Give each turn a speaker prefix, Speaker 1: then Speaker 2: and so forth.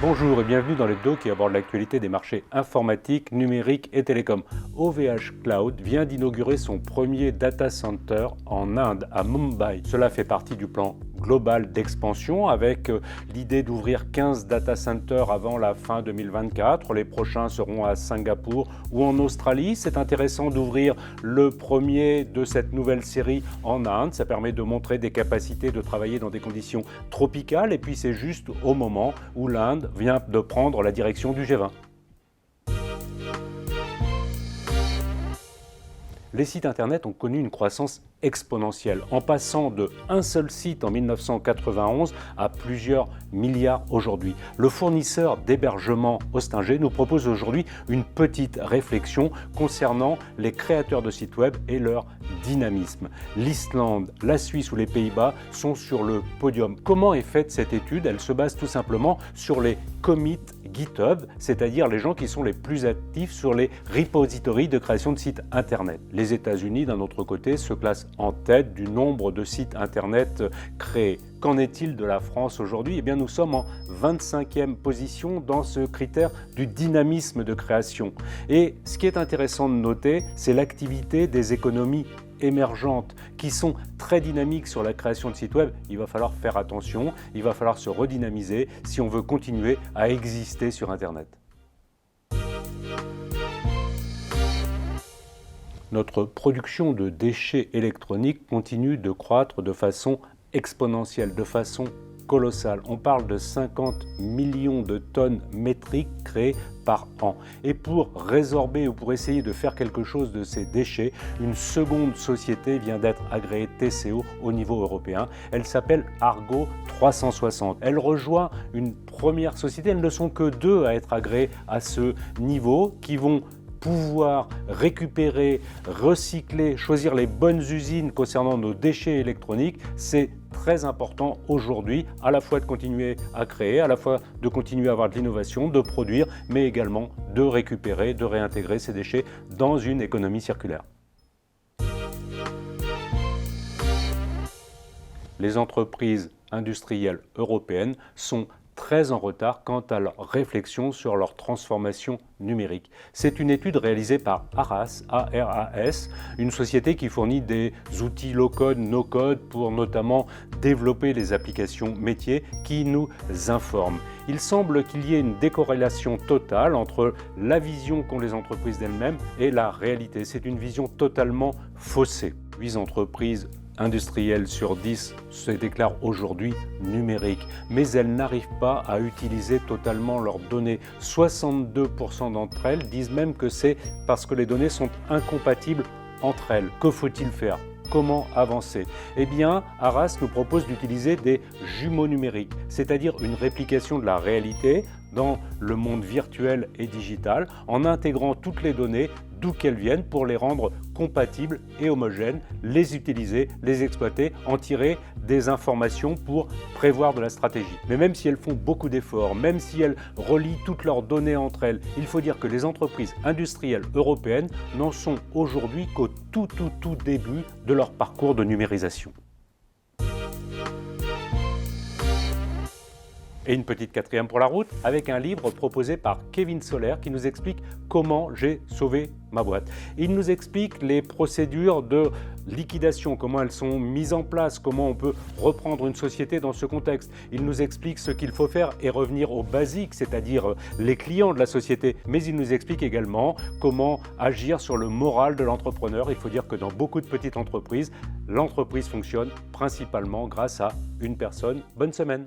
Speaker 1: Bonjour et bienvenue dans l'hebdo qui aborde l'actualité des marchés informatiques, numériques et télécoms. OVH Cloud vient d'inaugurer son premier data center en Inde, à Mumbai. Cela fait partie du plan global d'expansion avec l'idée d'ouvrir 15 data centers avant la fin 2024. Les prochains seront à Singapour ou en Australie. C'est intéressant d'ouvrir le premier de cette nouvelle série en Inde. Ça permet de montrer des capacités de travailler dans des conditions tropicales et puis c'est juste au moment où l'Inde vient de prendre la direction du G20. Les sites internet ont connu une croissance exponentielle, en passant de un seul site en 1991 à plusieurs milliards aujourd'hui. Le fournisseur d'hébergement Hostinger nous propose aujourd'hui une petite réflexion concernant les créateurs de sites web et leur dynamisme. L'Islande, la Suisse ou les Pays-Bas sont sur le podium. Comment est faite cette étude? Elle se base tout simplement sur les commits GitHub, c'est-à-dire les gens qui sont les plus actifs sur les repositories de création de sites internet. Les États-Unis, d'un autre côté, se classent en tête du nombre de sites internet créés. Qu'en est-il de la France aujourd'hui? Eh bien, nous sommes en 25e position dans ce critère du dynamisme de création. Et ce qui est intéressant de noter, c'est l'activité des économies émergentes qui sont très dynamiques sur la création de sites web. Il va falloir faire attention, il va falloir se redynamiser si on veut continuer à exister sur Internet. Notre production de déchets électroniques continue de croître de façon exponentielle, de façon colossale. On parle de 50 millions de tonnes métriques créées par an. Et pour résorber ou pour essayer de faire quelque chose de ces déchets, une seconde société vient d'être agréée TCO au niveau européen. Elle s'appelle Argo 360. Elle rejoint une première société. Elles ne sont que deux à être agréées à ce niveau qui vont pouvoir récupérer, recycler, choisir les bonnes usines concernant nos déchets électroniques. C'est très important aujourd'hui, à la fois de continuer à créer, à la fois de continuer à avoir de l'innovation, de produire, mais également de récupérer, de réintégrer ces déchets dans une économie circulaire. Les entreprises industrielles européennes sont très en retard quant à leur réflexion sur leur transformation numérique. C'est une étude réalisée par Aras, A-R-A-S, une société qui fournit des outils low-code, no-code pour notamment développer les applications métiers qui nous informent. Il semble qu'il y ait une décorrélation totale entre la vision qu'ont les entreprises d'elles-mêmes et la réalité. C'est une vision totalement faussée. 8 entreprises industrielles sur 10 se déclarent aujourd'hui numériques, mais elles n'arrivent pas à utiliser totalement leurs données. 62% d'entre elles disent même que c'est parce que les données sont incompatibles entre elles. Que faut-il faire? Comment avancer? Eh bien, Aras nous propose d'utiliser des jumeaux numériques, c'est-à-dire une réplication de la réalité dans le monde virtuel et digital, en intégrant toutes les données d'où qu'elles viennent pour les rendre compatibles et homogènes, les utiliser, les exploiter, en tirer des informations pour prévoir de la stratégie. Mais même si elles font beaucoup d'efforts, même si elles relient toutes leurs données entre elles, il faut dire que les entreprises industrielles européennes n'en sont aujourd'hui qu'au tout début de leur parcours de numérisation. Et une petite quatrième pour la route, avec un livre proposé par Kevin Soler qui nous explique comment j'ai sauvé ma boîte. Il nous explique les procédures de liquidation, comment elles sont mises en place, comment on peut reprendre une société dans ce contexte. Il nous explique ce qu'il faut faire et revenir aux basiques, c'est-à-dire les clients de la société. Mais il nous explique également comment agir sur le moral de l'entrepreneur. Il faut dire que dans beaucoup de petites entreprises, l'entreprise fonctionne principalement grâce à une personne. Bonne semaine!